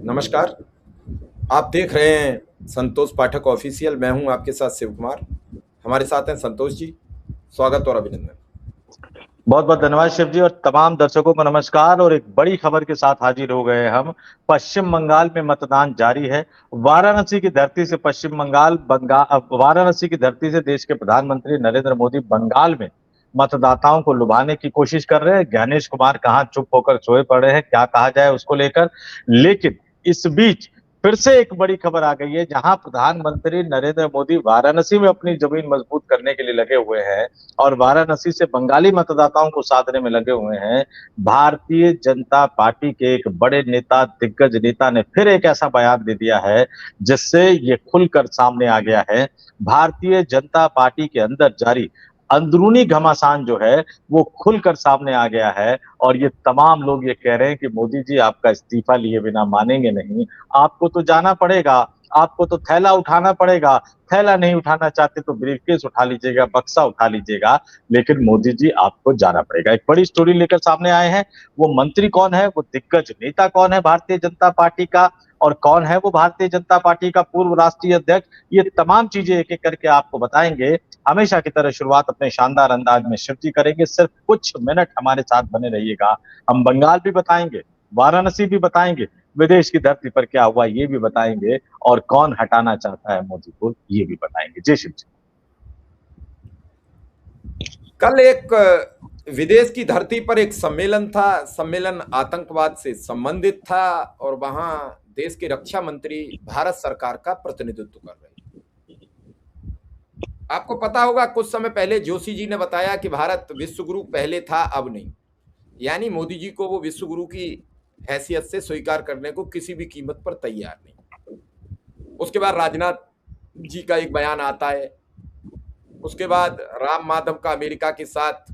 नमस्कार। आप देख रहे हैं संतोष पाठक ऑफिशियल। मैं हूं आपके साथ शिव कुमार। हमारे साथ हैं संतोष जी। स्वागत और अभिनंदन। बहुत बहुत धन्यवाद शिव जी, और तमाम दर्शकों को नमस्कार। और एक बड़ी खबर के साथ हाजिर हो गए हैं हम। पश्चिम बंगाल में मतदान जारी है। वाराणसी की धरती से वाराणसी की धरती से देश के प्रधानमंत्री नरेंद्र मोदी बंगाल में मतदाताओं को लुभाने की कोशिश कर रहे हैं। ज्ञानेश कुमार कहाँ चुप होकर सोए पड़े हैं, क्या कहा जाए उसको लेकर। लेकिन इस बीच फिर से एक बड़ी खबर आ गई है, जहां प्रधानमंत्री नरेंद्र मोदी वाराणसी में अपनी जमीन मजबूत करने के लिए लगे हुए हैं और वाराणसी से बंगाली मतदाताओं को साधने में लगे हुए हैं। भारतीय जनता पार्टी के एक बड़े नेता, दिग्गज नेता ने फिर एक ऐसा बयान दे दिया है जिससे ये खुलकर सामने आ गया है। भारतीय जनता पार्टी के अंदर जारी अंदरूनी घमासान जो है वो खुलकर सामने आ गया है। और ये तमाम लोग ये कह रहे हैं कि मोदी जी आपका इस्तीफा लिए बिना मानेंगे नहीं, आपको तो जाना पड़ेगा, आपको तो थैला उठाना पड़ेगा। थैला नहीं उठाना चाहते तो ब्रीफकेस उठा लीजिएगा, बक्सा उठा लीजिएगा, लेकिन मोदी जी आपको जाना पड़ेगा। एक बड़ी स्टोरी लेकर सामने आए हैं। वो मंत्री कौन है, वो दिग्गज नेता कौन है भारतीय जनता पार्टी का, और कौन है वो भारतीय जनता पार्टी का पूर्व राष्ट्रीय अध्यक्ष, ये तमाम चीजें एक एक करके आपको बताएंगे। हमेशा की तरह शुरुआत अपने शानदार अंदाज में शिव जी करेंगे। सिर्फ कुछ मिनट हमारे साथ बने रहिएगा। हम बंगाल भी बताएंगे, वाराणसी भी बताएंगे, विदेश की धरती पर क्या हुआ ये भी बताएंगे, और कौन हटाना चाहता है मोदी को ये भी बताएंगे। जय शिव जी। कल एक विदेश की धरती पर एक सम्मेलन था। सम्मेलन आतंकवाद से संबंधित था और वहां देश के रक्षा मंत्री भारत सरकार का प्रतिनिधित्व कर रहे हैं। आपको पता होगा कुछ समय पहले जोशी जी ने बताया कि भारत विश्व गुरु पहले था, अब नहीं। यानी मोदी जी को वो विश्व गुरु की हैसियत से स्वीकार करने को किसी भी कीमत पर तैयार नहीं। उसके बाद राजनाथ जी का एक बयान आता है। उसके बाद राम माधव का अमेरिका के साथ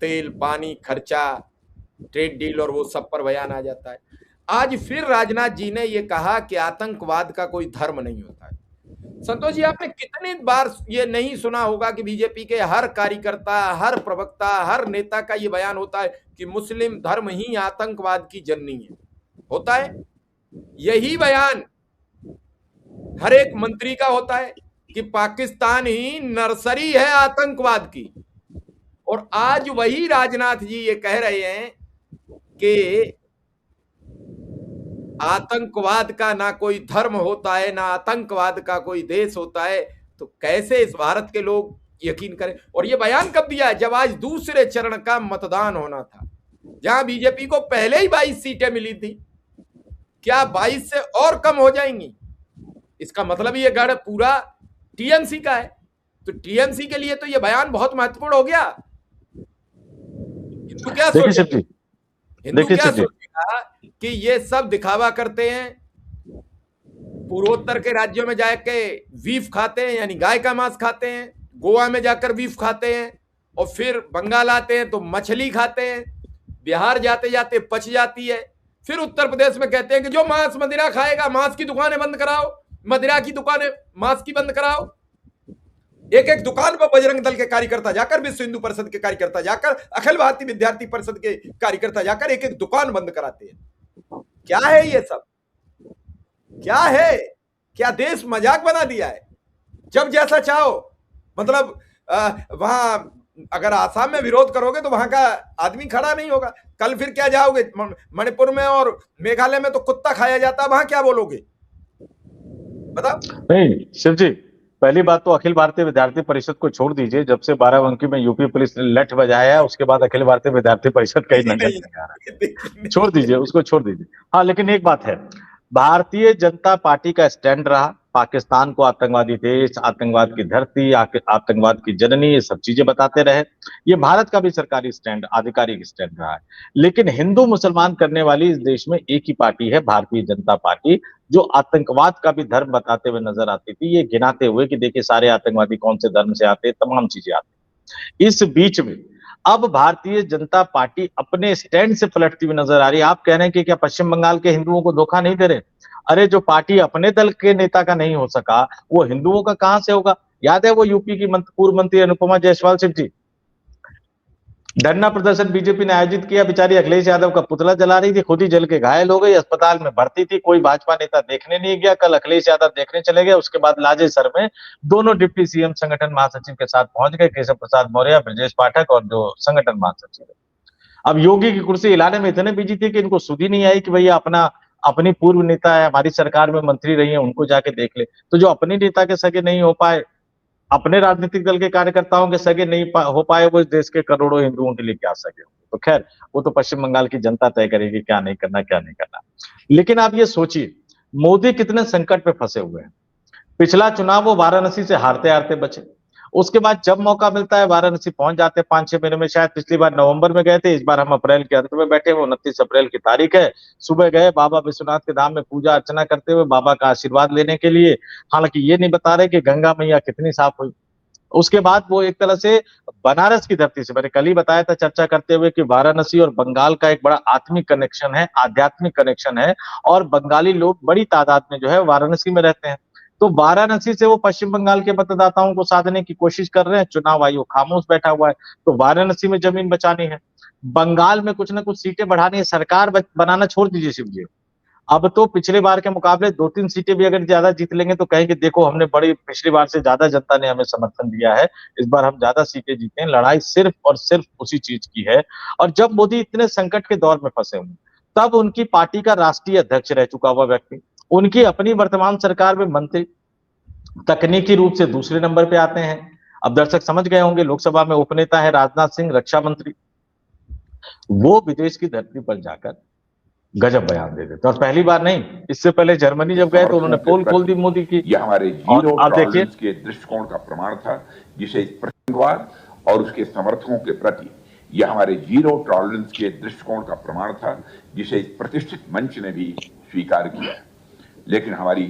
तेल पानी खर्चा ट्रेड डील और वो सब पर बयान आ जाता है। आज फिर राजनाथ जी ने ये कहा कि आतंकवाद का कोई धर्म नहीं होता है। संतोष जी, आपने कितनी बार ये नहीं सुना होगा कि बीजेपी के हर कार्यकर्ता, हर प्रवक्ता, हर नेता का ये बयान होता है कि मुस्लिम धर्म ही आतंकवाद की जननी है। होता है यही बयान हर एक मंत्री का होता है कि पाकिस्तान ही नर्सरी है आतंकवाद की। और आज वही राजनाथ जी ये कह रहे हैं कि आतंकवाद का ना कोई धर्म होता है, ना आतंकवाद का कोई देश होता है। तो कैसे इस भारत के लोग यकीन करें। और ये बयान कब दिया है? जब आज दूसरे चरण का मतदान होना था, जहां बीजेपी को पहले ही 22 सीटें मिली थी। क्या 22 से और कम हो जाएंगी? इसका मतलब ये गढ़ पूरा टीएमसी का है। तो टीएमसी के लिए तो ये बयान बहुत महत्वपूर्ण हो गया। हिंदू क्या सोचेगा? हिंदू क्या सोचेगा कि ये सब दिखावा करते हैं। पूर्वोत्तर के राज्यों में जाके बीफ खाते हैं, यानी गाय का मांस खाते हैं। गोवा में जाकर बीफ खाते हैं और फिर बंगाल आते हैं तो मछली खाते हैं। बिहार जाते जाते पच जाती है। फिर उत्तर प्रदेश में कहते हैं कि जो मांस मदिरा खाएगा, मांस की दुकानें बंद कराओ, मदिरा की दुकानें मांस की बंद कराओ। एक एक दुकान पर बजरंग दल के कार्यकर्ता जाकर, विश्व हिंदू परिषद के कार्यकर्ता जाकर, अखिल भारतीय विद्यार्थी परिषद के कार्यकर्ता जाकर एक एक दुकान बंद कराते हैं। क्या है ये सब? क्या है? क्या देश मजाक बना दिया है? जब जैसा चाहो, मतलब वहां अगर आसाम में विरोध करोगे तो वहां का आदमी खड़ा नहीं होगा। कल फिर क्या जाओगे मणिपुर में और मेघालय में तो कुत्ता खाया जाता है, वहां क्या बोलोगे? बताओ। नहीं शिव जी, पहली बात तो अखिल भारतीय विद्यार्थी परिषद को छोड़ दीजिए। जब से बाराबंकी में यूपी पुलिस ने लठ बजाया है उसके बाद अखिल भारतीय विद्यार्थी परिषद का ही नजर नहीं आ रहा। छोड़ दीजिए, उसको छोड़ दीजिए। हाँ, लेकिन एक बात है, भारतीय जनता पार्टी का स्टैंड रहा पाकिस्तान को आतंकवादी देश, आतंकवाद की धरती, आतंकवाद की जननी, ये सब चीजें बताते रहे। ये भारत का भी सरकारी स्टैंड, आधिकारिक स्टैंड रहा है। लेकिन हिंदू मुसलमान करने वाली इस देश में एक ही पार्टी है, भारतीय जनता पार्टी, जो आतंकवाद का भी धर्म बताते हुए नजर आती थी, ये गिनाते हुए कि देखिए सारे आतंकवादी कौन से धर्म से आते हैं, तमाम चीजें आती हैं। इस बीच में अब भारतीय जनता पार्टी अपने स्टैंड से पलटती हुई नजर आ रही है। आप कह रहे हैं कि क्या पश्चिम बंगाल के हिंदुओं को धोखा नहीं दे रहे? अरे जो पार्टी अपने दल के नेता का नहीं हो सका वो हिंदुओं का कहां से होगा? याद है वो यूपी की पूर्व मंत्री अनुपमा जायसवाल सिंह जी, धरना प्रदर्शन बीजेपी ने आयोजित किया। बेचारी अखिलेश यादव का पुतला जला रही थी, खुद ही जल के घायल हो गई, अस्पताल में भर्ती थी, कोई भाजपा नेता देखने नहीं गया। कल अखिलेश यादव देखने चले गए, उसके बाद लाजे सर में दोनों डिप्टी सीएम संगठन महासचिव के साथ पहुंच गए, केशव प्रसाद मौर्य, ब्रजेश पाठक और जो संगठन महासचिव है। अब योगी की कुर्सी हिलाने में इतने बिजी थे कि इनको सुध ही नहीं आई कि भैया अपना अपनी पूर्व नेता है, हमारी सरकार में मंत्री रही है, उनको जाके देख ले। तो जो अपने नेता के सगे नहीं हो पाए, अपने राजनीतिक दल के कार्यकर्ताओं के सगे नहीं हो पाए, वो इस देश के करोड़ों हिंदुओं के लिए क्या सगे होंगे। तो खैर, वो तो पश्चिम बंगाल की जनता तय करेगी क्या नहीं करना, क्या नहीं करना। लेकिन आप ये सोचिए, मोदी कितने संकट पे फंसे हुए हैं। पिछला चुनाव वो वाराणसी से हारते हारते बचे, उसके बाद जब मौका मिलता है वाराणसी पहुंच जाते हैं 5-6 महीने में। शायद पिछली बार नवंबर में गए थे, इस बार हम अप्रैल के अंत में बैठे हुए, 29 अप्रैल की तारीख है। सुबह गए बाबा विश्वनाथ के धाम में पूजा अर्चना करते हुए बाबा का आशीर्वाद लेने के लिए। हालांकि ये नहीं बता रहे कि गंगा मैया कितनी साफ हुई। उसके बाद वो एक तरह से बनारस की धरती से, मैंने कल ही बताया था चर्चा करते हुए कि वाराणसी और बंगाल का एक बड़ा आत्मिक कनेक्शन है, आध्यात्मिक कनेक्शन है, और बंगाली लोग बड़ी तादाद में जो है वाराणसी में रहते हैं। तो वाराणसी से वो पश्चिम बंगाल के मतदाताओं को साधने की कोशिश कर रहे हैं। चुनाव आयोग खामोश बैठा हुआ है, तो वाराणसी में जमीन बचानी है, बंगाल में कुछ ना कुछ सीटें बढ़ानी है। सरकार बनाना छोड़ दीजिए शिव जी, अब तो पिछले बार के मुकाबले 2-3 सीटें भी अगर ज्यादा जीत लेंगे तो कहेंगे देखो हमने बड़ी पिछली बार से ज्यादा जनता ने हमें समर्थन दिया है, इस बार हम ज्यादा सीटें जीते हैं। लड़ाई सिर्फ और सिर्फ उसी चीज की है। और जब मोदी इतने संकट के दौर में फंसे हुए, तब उनकी पार्टी का राष्ट्रीय अध्यक्ष रह चुका हुआ व्यक्ति, उनकी अपनी वर्तमान सरकार में मंत्री तकनीकी रूप से दूसरे नंबर पे आते हैं। अब दर्शक समझ गए होंगे, लोकसभा में उपनेता है राजनाथ सिंह, रक्षा मंत्री, वो विदेश की धरती पर जाकर गजब बयान दे देते। और पहली बार नहीं, इससे पहले जर्मनी जब गए तो उन्होंने पोल खोल दी मोदी की। यह हमारे और जीरो आप देखिए, टॉलरेंस के दृष्टिकोण का प्रमाण था, जिसे प्रचंडवाद और उसके समर्थकों के प्रति यह हमारे जीरो टॉलरेंस के दृष्टिकोण का प्रमाण था, जिसे इस प्रतिष्ठित मंच ने भी स्वीकार किया। लेकिन हमारी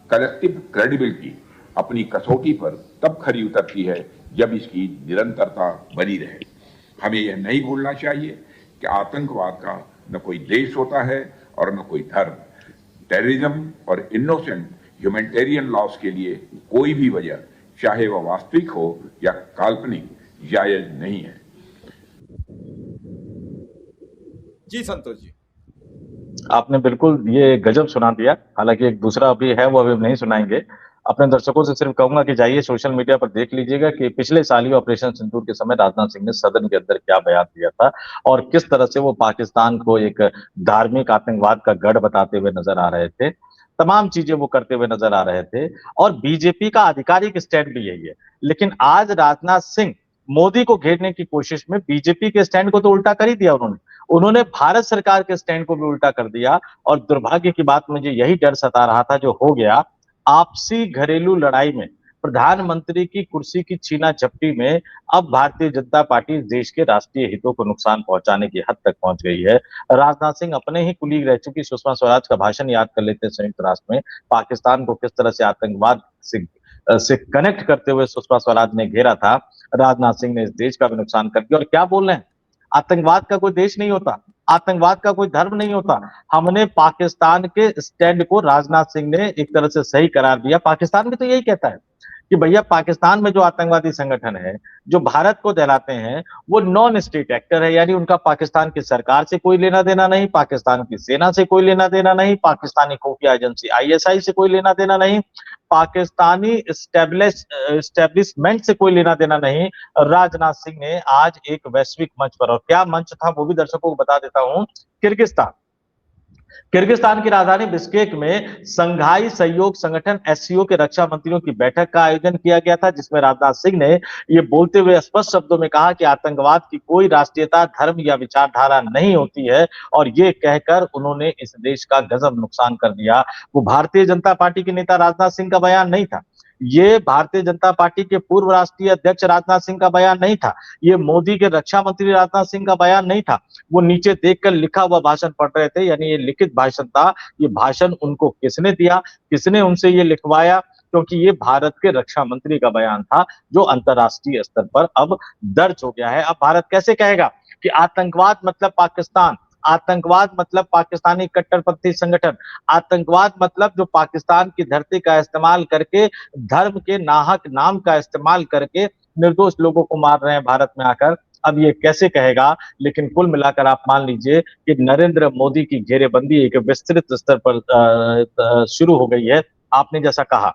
कलेक्टिव क्रेडिबिलिटी अपनी कसौटी पर तब खरी उतरती है जब इसकी निरंतरता बनी रहे। हमें यह नहीं भूलना चाहिए कि आतंकवाद का न कोई देश होता है और न कोई धर्म। टेररिज्म और इनोसेंट ह्यूमैनिटेरियन लॉस के लिए कोई भी वजह, चाहे वह वास्तविक हो या काल्पनिक, जायज नहीं है। जी संतोष जी, आपने बिल्कुल ये गजब सुना दिया। हालांकि एक दूसरा अभी है, वो अभी हम नहीं सुनाएंगे। अपने दर्शकों से सिर्फ कहूंगा कि जाइए सोशल मीडिया पर देख लीजिएगा कि पिछले साल ही ऑपरेशन सिंदूर के समय राजनाथ सिंह ने सदन के अंदर क्या बयान दिया था, और किस तरह से वो पाकिस्तान को एक धार्मिक आतंकवाद का गढ़ बताते हुए नजर आ रहे थे। तमाम चीजें वो करते हुए नजर आ रहे थे, और बीजेपी का आधिकारिक स्टैंड भी यही है। लेकिन आज राजनाथ सिंह मोदी को घेरने की कोशिश में बीजेपी के स्टैंड को तो उल्टा कर ही दिया उन्होंने भारत सरकार के स्टैंड को भी उल्टा कर दिया। और दुर्भाग्य की बात, मुझे यही डर सता रहा था जो हो गया। आपसी घरेलू लड़ाई में, प्रधानमंत्री की कुर्सी की छीना झपटी में अब भारतीय जनता पार्टी देश के राष्ट्रीय हितों को नुकसान पहुंचाने की हद तक पहुंच गई है। राजनाथ सिंह अपने ही कुलीग रह चुकी सुषमा स्वराज का भाषण याद कर लेते हैं संयुक्त राष्ट्र में, पाकिस्तान को किस तरह से आतंकवाद से कनेक्ट करते हुए सुषमा स्वराज ने घेरा था। राजनाथ सिंह ने इस देश का भी नुकसान कर दिया। और क्या बोल रहे हैं, आतंकवाद का कोई देश नहीं होता, आतंकवाद का कोई धर्म नहीं होता। हमने पाकिस्तान के स्टैंड को राजनाथ सिंह ने एक तरह से सही करार दिया। पाकिस्तान भी तो यही कहता है कि भैया पाकिस्तान में जो आतंकवादी संगठन है, जो भारत को दहलाते हैं, वो नॉन स्टेट एक्टर है, यानी उनका पाकिस्तान की सरकार से कोई लेना देना नहीं, पाकिस्तान की सेना से कोई लेना देना नहीं, पाकिस्तानी खुफिया एजेंसी आईएसआई से कोई लेना देना नहीं, पाकिस्तानी एस्टेब्लिशमेंट से कोई लेना देना नहीं। राजनाथ सिंह ने आज एक वैश्विक मंच पर, और क्या मंच था वो भी दर्शकों को बता देता हूं, किर्गिस्तान की राजधानी बिश्केक में संघाई सहयोग संगठन एससीओ के रक्षा मंत्रियों की बैठक का आयोजन किया गया था, जिसमें राजनाथ सिंह ने ये बोलते हुए स्पष्ट शब्दों में कहा कि आतंकवाद की कोई राष्ट्रीयता, धर्म या विचारधारा नहीं होती है। और ये कहकर उन्होंने इस देश का गजब नुकसान कर दिया। वो भारतीय जनता पार्टी के नेता राजनाथ सिंह का बयान नहीं था, ये भारतीय जनता पार्टी के पूर्व राष्ट्रीय अध्यक्ष राजनाथ सिंह का बयान नहीं था, ये मोदी के रक्षा मंत्री राजनाथ सिंह का बयान नहीं था। वो नीचे देखकर लिखा हुआ भाषण पढ़ रहे थे, यानी ये लिखित भाषण था। ये भाषण उनको किसने दिया, किसने उनसे ये लिखवाया, क्योंकि ये भारत के रक्षा मंत्री का बयान था, जो अंतरराष्ट्रीय स्तर पर अब दर्ज हो गया है। अब भारत कैसे कहेगा कि आतंकवाद मतलब पाकिस्तान, आतंकवाद मतलब पाकिस्तानी कट्टरपंथी संगठन, आतंकवाद मतलब जो पाकिस्तान की धरती का इस्तेमाल करके, धर्म के नाहक नाम का इस्तेमाल करके निर्दोष लोगों को मार रहे हैं भारत में आकर। अब ये कैसे कहेगा, लेकिन कुल मिलाकर आप मान लीजिए कि नरेंद्र मोदी की घेरेबंदी एक विस्तृत स्तर पर शुरू हो गई है। आपने जैसा कहा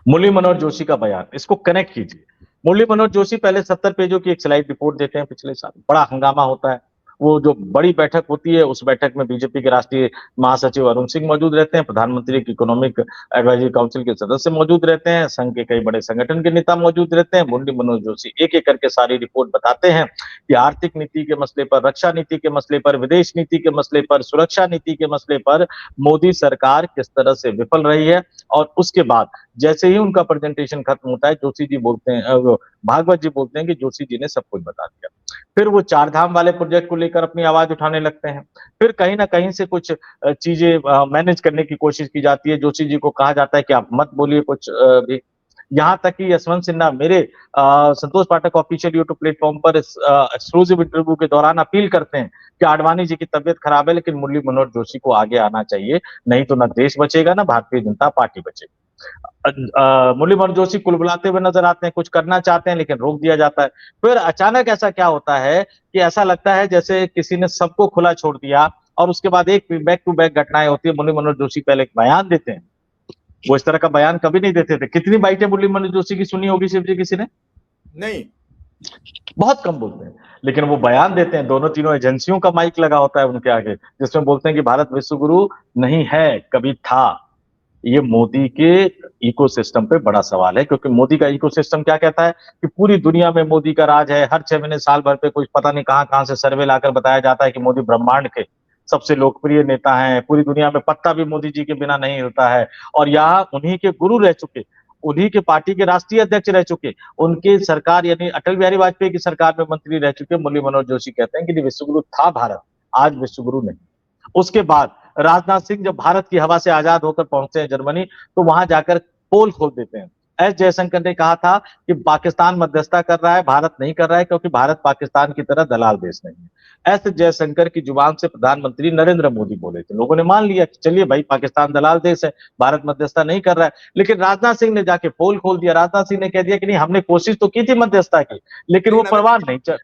मुरली मनोहर जोशी का बयान, इसको कनेक्ट कीजिए। मुरली मनोहर जोशी पहले 70 पेजों की एक स्लाइड रिपोर्ट देते हैं पिछले साल, बड़ा हंगामा होता है। वो जो बड़ी बैठक होती है, उस बैठक में बीजेपी के राष्ट्रीय महासचिव अरुण सिंह मौजूद रहते हैं, प्रधानमंत्री की इकोनॉमिक एडवाइजरी काउंसिल के सदस्य मौजूद रहते हैं, संघ के कई बड़े संगठन के नेता मौजूद रहते हैं। मुरली मनोहर जोशी एक एक करके सारी रिपोर्ट बताते हैं कि आर्थिक नीति के मसले पर, रक्षा नीति के मसले पर, विदेश नीति के मसले पर, सुरक्षा नीति के मसले पर मोदी सरकार किस तरह से विफल रही है। और उसके बाद जैसे ही उनका प्रेजेंटेशन खत्म होता है, जोशी जी बोलते हैं, भागवत जी बोलते हैं कि जोशी जी ने सब कुछ बता दिया। फिर वो चार धाम वाले प्रोजेक्ट को लेकर अपनी आवाज उठाने लगते हैं। फिर कहीं ना कहीं से कुछ चीजें मैनेज करने की कोशिश की जाती है। जोशी जी को कहा जाता है कि आप मत बोलिए कुछ भी। यहाँ तक कि यशवंत सिन्हा मेरे संतोष पाठक ऑफिशियल यूट्यूब प्लेटफॉर्म पर एक्सक्लूसिव इंटरव्यू के दौरान अपील करते हैं कि आडवाणी जी की तबियत खराब है, लेकिन मुरली मनोहर जोशी को आगे आना चाहिए, नहीं तो ना देश बचेगा ना भारतीय जनता पार्टी बचेगी। मुरली मनोहर जोशी कुलबुलाते हुए नजर आते हैं, कुछ करना चाहते हैं लेकिन रोक दिया जाता है। फिर अचानक ऐसा क्या होता है कि ऐसा लगता है जैसे किसी ने सबको खुला छोड़ दिया, और उसके बाद एक बैक टू बैक घटनाएं होती है। मुरली मनोहर जोशी पहले एक बयान देते हैं, वो इस तरह का बयान कभी नहीं देते थे। कितनी बाइटें मुरली मनोहर जोशी की सुनी होगी शिव जी किसी ने? नहीं। बहुत कम बोलते हैं, लेकिन वो बयान देते हैं। दोनों तीनों एजेंसियों का माइक लगा होता है उनके आगे, जिसमें बोलते हैं कि भारत विश्व गुरु नहीं है, कभी था। ये मोदी के इकोसिस्टम पे बड़ा सवाल है, क्योंकि मोदी का इकोसिस्टम क्या कहता है कि पूरी दुनिया में मोदी का राज है। हर 6 महीने साल भर पे कुछ पता नहीं कहां कहां से सर्वे लाकर बताया जाता है कि मोदी ब्रह्मांड के सबसे लोकप्रिय नेता हैं, पूरी दुनिया में पत्ता भी मोदी जी के बिना नहीं हिलता है। और यहाँ उन्हीं के गुरु रह चुके, उन्हीं के पार्टी के राष्ट्रीय अध्यक्ष रह चुके, उनकी सरकार यानी अटल बिहारी वाजपेयी की सरकार में मंत्री रह चुके मुरली मनोहर जोशी कहते हैं कि विश्वगुरु था भारत, आज विश्वगुरु नहीं। उसके बाद राजनाथ सिंह जब भारत की हवा से आजाद होकर पहुंचते हैं जर्मनी, तो वहां जाकर पोल खोल देते हैं। एस जयशंकर ने कहा था कि पाकिस्तान मध्यस्थता कर रहा है, भारत नहीं कर रहा है, क्योंकि भारत पाकिस्तान की तरह दलाल देश नहीं है। एस जयशंकर की जुबान से प्रधानमंत्री नरेंद्र मोदी बोले थे, लोगों ने मान लिया कि चलिए भाई पाकिस्तान दलाल देश है, भारत मध्यस्थता नहीं कर रहा है। लेकिन राजनाथ सिंह ने जाके पोल खोल दिया। राजनाथ सिंह ने कह दिया कि नहीं, हमने कोशिश तो की थी मध्यस्थता की, लेकिन वो परवाह नहीं चल,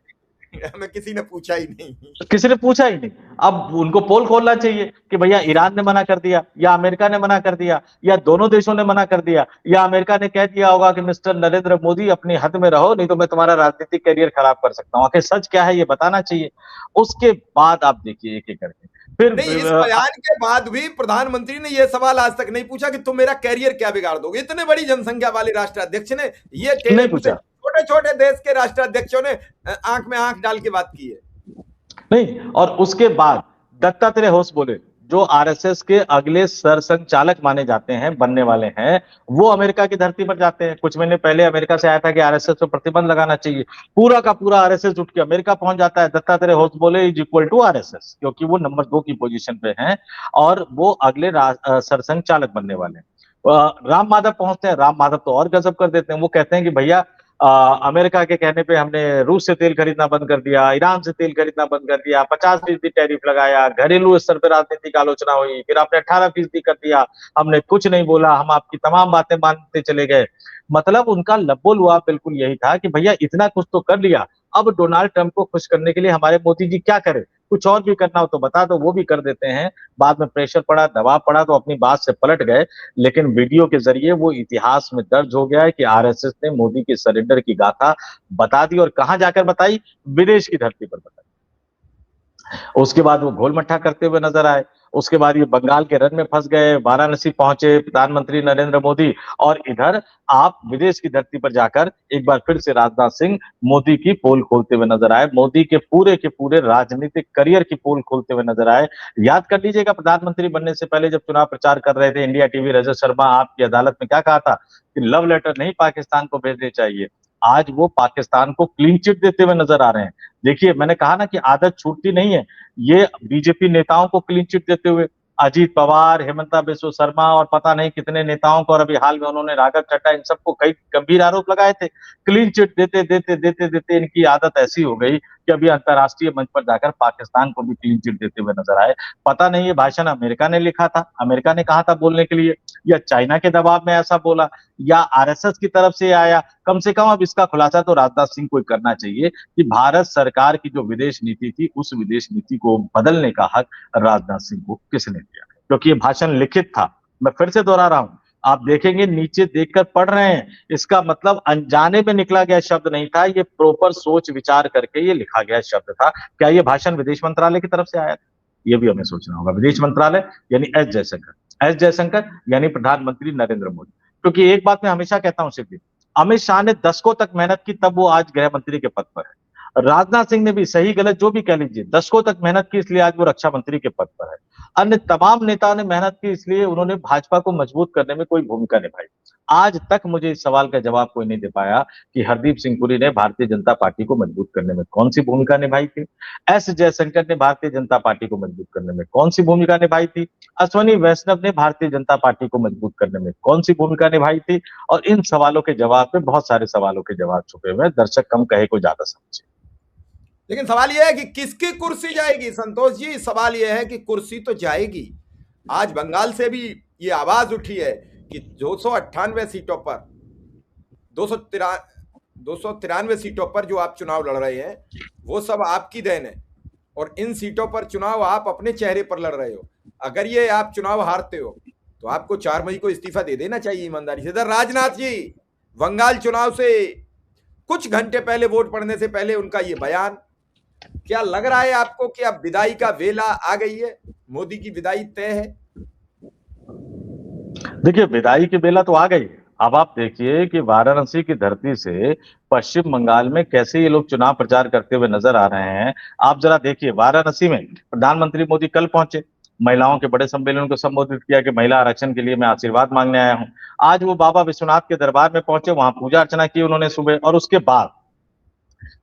हमें किसी ने पूछा ही नहीं। किसी ने पूछा ही नहीं। अब उनको पोल खोलना चाहिए कि भैया ईरान ने मना कर दिया, या अमेरिका ने मना कर दिया, या दोनों देशों ने मना कर दिया, या अमेरिका ने कह दिया होगा कि मिस्टर नरेंद्र मोदी अपनी हद में रहो, नहीं तो मैं तुम्हारा राजनीतिक करियर खराब कर सकता हूं। आखिर सच क्या है ये बताना चाहिए। उसके बाद आप देखिए एक एक करके फिर नहीं, इस बयान के बाद भी प्रधानमंत्री ने यह सवाल आज तक नहीं पूछा कि तुम मेरा कैरियर क्या बिगाड़ दोगे। इतने बड़ी जनसंख्या वाले राष्ट्राध्यक्ष ने यह नहीं पूछा। छोटे छोटे देश के राष्ट्राध्यक्षों ने आंख में आंख डाल के बात की है। नहीं, और उसके बाद दत्तात्रेय होस बोले, जो आरएसएस के अगले सरसंघचालक माने जाते हैं, बनने वाले हैं, वो अमेरिका की धरती पर जाते हैं। कुछ महीने पहले अमेरिका से आया था कि आरएसएस पर प्रतिबंध लगाना चाहिए, पूरा का पूरा आरएसएस उठ के अमेरिका पहुंच जाता है। दत्तात्रेय होस बोले इज इक्वल टू आरएसएस, क्योंकि वो नंबर 2 की पोजीशन पे हैं और वो अगले सरसंघचालक बनने वाले हैं। राम माधव पहुंचते हैं, राम माधव तो और गजब कर देते हैं। वो कहते हैं कि भैया अमेरिका के कहने पे हमने रूस से तेल खरीदना बंद कर दिया, ईरान से तेल खरीदना बंद कर दिया, 50% टैरिफ लगाया, घरेलू स्तर पर राजनीतिक आलोचना हुई, फिर आपने 18% कर दिया, हमने कुछ नहीं बोला, हम आपकी तमाम बातें मानते चले गए। मतलब उनका लब्बो लुआब बिल्कुल यही था कि भैया इतना कुछ तो कर लिया, अब डोनाल्ड ट्रंप को खुश करने के लिए हमारे मोदी जी क्या करें, कुछ और भी करना हो तो बता दो, वो भी कर देते हैं। बाद में प्रेशर पड़ा, दबाव पड़ा तो अपनी बात से पलट गए, लेकिन वीडियो के जरिए वो इतिहास में दर्ज हो गया है कि आरएसएस ने मोदी के सरेंडर की गाथा बता दी। और कहां जाकर बताई? विदेश की धरती पर बताई। उसके बाद वो घोल मट्ठा करते हुए नजर आए। उसके बाद ये बंगाल के रन में फंस गए, वाराणसी पहुंचे प्रधानमंत्री नरेंद्र मोदी, और इधर आप विदेश की धरती पर जाकर एक बार फिर से राजनाथ सिंह मोदी की पोल खोलते हुए नजर आए, मोदी के पूरे राजनीतिक करियर की पोल खोलते हुए नजर आए। याद कर लीजिएगा, प्रधानमंत्री बनने से पहले जब चुनाव प्रचार कर रहे थे इंडिया टीवी, रजत शर्मा आपकी अदालत में क्या कहा था कि लव लेटर नहीं पाकिस्तान को भेजने चाहिए। आज वो पाकिस्तान को क्लीन चिट देते हुए नजर आ रहे हैं। देखिए, मैंने कहा ना कि आदत छूटती नहीं है, ये बीजेपी नेताओं को क्लीन चिट देते हुए अजीत पवार, हेमंता बिस्वा शर्मा और पता नहीं कितने नेताओं को, और अभी हाल में उन्होंने राघव चड्ढा, इन सबको कई गंभीर आरोप लगाए थे। क्लीन चिट देते देते देते देते इनकी आदत ऐसी हो गई कि अभी अंतर्राष्ट्रीय मंच पर जाकर पाकिस्तान को भी क्लीन चिट देते हुए नजर आए। पता नहीं ये भाषण अमेरिका ने लिखा था, अमेरिका ने कहा था बोलने के लिए, या चाइना के दबाव में ऐसा बोला, या आरएसएस की तरफ से आया। कम से कम अब इसका खुलासा तो राजनाथ सिंह को करना चाहिए कि भारत सरकार की जो विदेश नीति थी, उस विदेश नीति को बदलने का हक राजनाथ सिंह को किसने दिया, क्योंकि ये भाषण लिखित था। मैं फिर से दोहरा रहा हूं, आप देखेंगे नीचे देखकर पढ़ रहे हैं, इसका मतलब अनजाने में निकला गया शब्द नहीं था, ये प्रॉपर सोच विचार करके ये लिखा गया शब्द था। क्या ये भाषण विदेश मंत्रालय की तरफ से आया था? ये भी हमें सोचना होगा। विदेश मंत्रालय यानी एस जयशंकर यानी प्रधानमंत्री नरेंद्र मोदी। क्योंकि एक बात मैं हमेशा कहता हूं सिद्धि, अमित शाह ने दशकों तक मेहनत की, तब वो आज गृह मंत्री के पद पर है। राजनाथ सिंह ने भी सही गलत जो भी कह लीजिए, दशकों तक मेहनत की, इसलिए आज वो रक्षा मंत्री के पद पर है। अन्य तमाम नेताओं ने मेहनत की, इसलिए उन्होंने भाजपा को मजबूत करने में कोई भूमिका निभाई। आज तक मुझे इस सवाल का जवाब कोई नहीं दे पाया कि हरदीप सिंह पुरी ने भारतीय जनता पार्टी को मजबूत करने में कौन सी भूमिका निभाई थी, एस जयशंकर ने भारतीय जनता पार्टी को मजबूत करने में कौन सी भूमिका निभाई थी, अश्वनी वैष्णव ने भारतीय जनता पार्टी को मजबूत करने में कौन सी भूमिका निभाई थी। और इन सवालों के जवाब में बहुत सारे सवालों के जवाब छुपे हुए हैं। दर्शक कम कहे को ज्यादा समझे। लेकिन सवाल यह है कि किसकी कुर्सी जाएगी संतोष जी? सवाल यह है कि कुर्सी तो जाएगी। आज बंगाल से भी ये आवाज उठी है कि 298 सीटों पर 293 सीटों पर जो आप चुनाव लड़ रहे हैं वो सब आपकी देन है, और इन सीटों पर चुनाव आप अपने चेहरे पर लड़ रहे हो। अगर ये आप चुनाव हारते हो तो आपको 4 मई को इस्तीफा दे देना चाहिए ईमानदारी से। इधर राजनाथ जी बंगाल चुनाव से कुछ घंटे पहले, वोट पड़ने से पहले उनका ये बयान, क्या लग रहा है आपको कि अब विदाई का वेला आ गई है, मोदी की विदाई तय है? देखिए, विदाई की बेला तो आ गई। अब आप देखिए कि वाराणसी की धरती से पश्चिम बंगाल में कैसे ये लोग चुनाव प्रचार करते हुए नजर आ रहे हैं। आप जरा देखिए, वाराणसी में प्रधानमंत्री मोदी कल पहुंचे, महिलाओं के बड़े सम्मेलन को संबोधित किया कि महिला आरक्षण के लिए मैं आशीर्वाद मांगने आया हूं। आज वो बाबा विश्वनाथ के दरबार में पहुंचे, वहां पूजा अर्चना की उन्होंने सुबह, और उसके बाद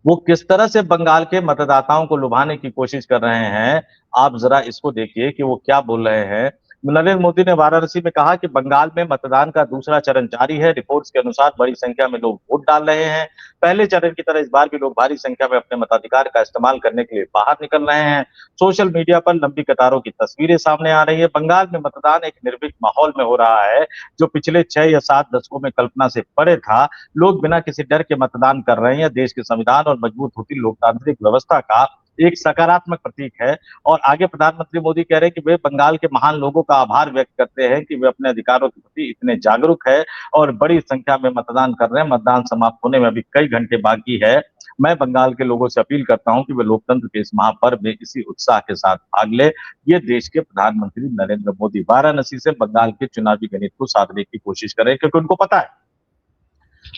वो किस तरह से बंगाल के मतदाताओं को लुभाने की कोशिश कर रहे हैं, आप जरा इसको देखिए कि वो क्या बोल रहे हैं। नरेंद्र मोदी ने वाराणसी में कहा कि बंगाल में मतदान का दूसरा चरण जारी है। रिपोर्ट्स के अनुसार बड़ी संख्या में लोग वोट डाल रहे हैं। पहले चरण की तरह इस बार भी लोग भारी संख्या में अपने मताधिकार का इस्तेमाल करने के लिए बाहर निकल रहे हैं। सोशल मीडिया पर लंबी कतारों की तस्वीरें सामने आ रही है। बंगाल में मतदान एक निर्भीक माहौल में हो रहा है, जो पिछले 6 या 7 दशकों में कल्पना से परे था। लोग बिना किसी डर के मतदान कर रहे हैं। देश के संविधान और मजबूत होती लोकतांत्रिक व्यवस्था का एक सकारात्मक प्रतीक है। और आगे प्रधानमंत्री मोदी कह रहे हैं कि वे बंगाल के महान लोगों का आभार व्यक्त करते हैं कि वे अपने अधिकारों के प्रति इतने जागरूक है और बड़ी संख्या में मतदान कर रहे हैं। मतदान समाप्त होने में अभी कई घंटे बाकी है। मैं बंगाल के लोगों से अपील करता हूं कि वे लोकतंत्र के इस महापर्व में इसी उत्साह के साथ भाग ले। ये देश के प्रधानमंत्री नरेंद्र मोदी वाराणसी से बंगाल के चुनावी गणित को साधने की कोशिश कर रहे हैं, क्योंकि उनको पता है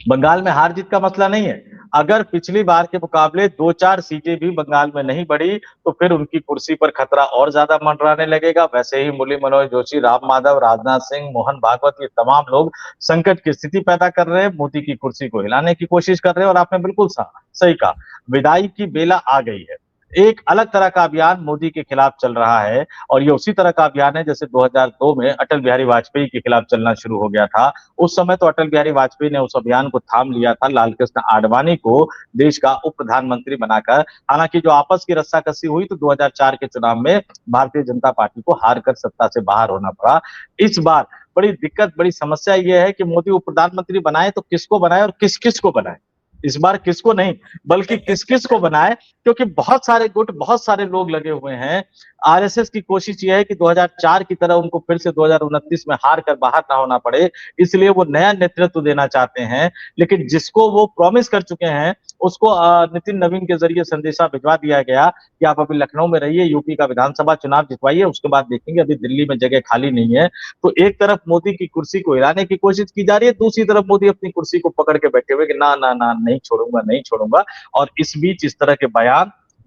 बंगाल में हार जीत का मसला नहीं है। अगर पिछली बार के मुकाबले 2-4 सीटें भी बंगाल में नहीं बढ़ी तो फिर उनकी कुर्सी पर खतरा और ज्यादा मंडराने लगेगा। वैसे ही मुरली मनोहर जोशी, राम माधव, राजनाथ सिंह, मोहन भागवत, ये तमाम लोग संकट की स्थिति पैदा कर रहे हैं, मोदी की कुर्सी को हिलाने की कोशिश कर रहे हैं। और आपने बिल्कुल सही कहा, विदाई की बेला आ गई है। एक अलग तरह का अभियान मोदी के खिलाफ चल रहा है, और ये उसी तरह का अभियान है जैसे 2002 में अटल बिहारी वाजपेयी के खिलाफ चलना शुरू हो गया था। उस समय तो अटल बिहारी वाजपेयी ने उस अभियान को थाम लिया था, लाल कृष्ण आडवाणी को देश का उप प्रधानमंत्री बनाकर। हालांकि जो आपस की रस्साकसी हुई तो 2004 के चुनाव में भारतीय जनता पार्टी को हार कर सत्ता से बाहर होना पड़ा। इस बार बड़ी दिक्कत, बड़ी समस्या यह है कि मोदी उप प्रधानमंत्री बनाए तो किसको बनाए और किस किस को बनाए। इस बार किसको नहीं बल्कि किस किस को बनाए, क्योंकि बहुत सारे गुट, बहुत सारे लोग लगे हुए हैं। आरएसएस की कोशिश यह है कि 2004 की तरह उनको फिर से 2029 में हार कर बाहर ना होना पड़े, इसलिए वो नया नेतृत्व देना चाहते हैं। लेकिन जिसको वो प्रॉमिस कर चुके हैं उसको नितिन नवीन के जरिए संदेशा भिजवा दिया गया कि आप अभी लखनऊ में रहिए, यूपी का विधानसभा चुनाव जितवाइए, उसके बाद देखेंगे, अभी दिल्ली में जगह खाली नहीं है। तो एक तरफ मोदी की कुर्सी को हिलाने की कोशिश की जा रही है, दूसरी तरफ मोदी अपनी कुर्सी को पकड़ के बैठे हुए कि ना ना ना, नहीं छोड़ूंगा, नहीं छोड़ूंगा। और इस बीच इस तरह के बयान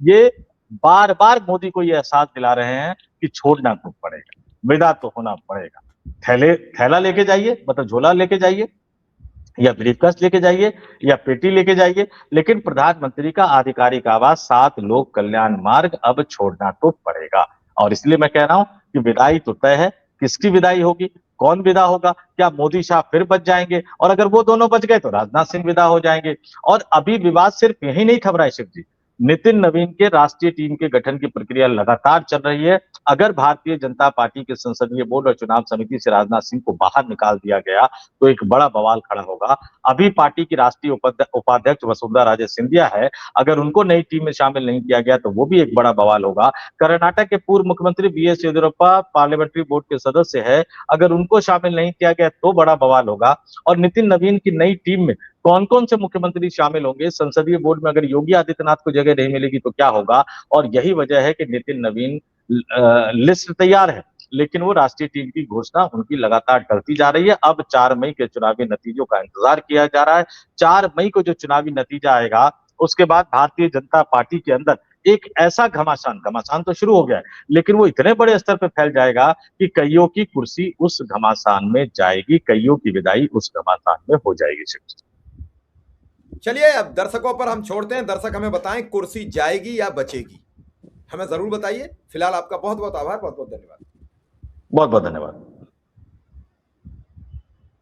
ये बार बार मोदी को ये एहसास दिला रहे हैं कि छोड़ना तो पड़ेगा, विदा तो होना पड़ेगा। थैला लेके जाइए, मतलब झोला लेके जाइए, या ब्रीफकेस लेके जाइए, या पेटी लेके जाइए, लेकिन प्रधानमंत्री का आधिकारिक आवाज 7 लोक कल्याण मार्ग अब छोड़ना तो पड़ेगा। और इसलिए मैं कह रहा हूं कि विदाई तो तय है। किसकी विदाई होगी, कौन विदा होगा? क्या मोदी शाह फिर बच जाएंगे? और अगर वो दोनों बच गए तो राजनाथ सिंह विदा हो जाएंगे। और अभी विवाद सिर्फ यही नहीं थम रहा है शिव जी, नितिन नवीन के राष्ट्रीय टीम के गठन की प्रक्रिया लगातार चल रही है। अगर भारतीय जनता पार्टी के संसदीय बोर्ड और चुनाव समिति से राजनाथ सिंह को बाहर निकाल दिया गया तो एक बड़ा बवाल खड़ा होगा। अभी पार्टी की राष्ट्रीय उपाध्यक्ष वसुंधरा राजे सिंधिया है, अगर उनको नई टीम में शामिल नहीं किया गया तो वो भी एक बड़ा बवाल होगा। कर्नाटक के पूर्व मुख्यमंत्री बीएस येदियुरप्पा पार्लियामेंट्री बोर्ड के सदस्य है, अगर उनको शामिल नहीं किया गया तो बड़ा बवाल होगा। और नितिन नवीन की नई टीम में कौन कौन से मुख्यमंत्री शामिल होंगे, संसदीय बोर्ड में अगर योगी आदित्यनाथ को जगह नहीं मिलेगी तो क्या होगा। और यही वजह है कि नितिन नवीन लिस्ट तैयार है, लेकिन वो राष्ट्रीय टीम की घोषणा उनकी लगातार टलती जा रही है। अब 4 मई के चुनावी नतीजों का इंतजार किया जा रहा है। 4 मई को जो चुनावी नतीजा आएगा उसके बाद भारतीय जनता पार्टी के अंदर एक ऐसा घमासान तो शुरू हो गया है, लेकिन वो इतने बड़े स्तर पर फैल जाएगा कि कईयों की कुर्सी उस घमासान में जाएगी, कईयों की विदाई उस घमासान में हो जाएगी। चलिए अब दर्शकों पर हम छोड़ते हैं, दर्शक हमें बताएं कुर्सी जाएगी या बचेगी, हमें जरूर बताइए। फिलहाल आपका बहुत बहुत आभार, बहुत बहुत धन्यवाद। बहुत बहुत धन्यवाद।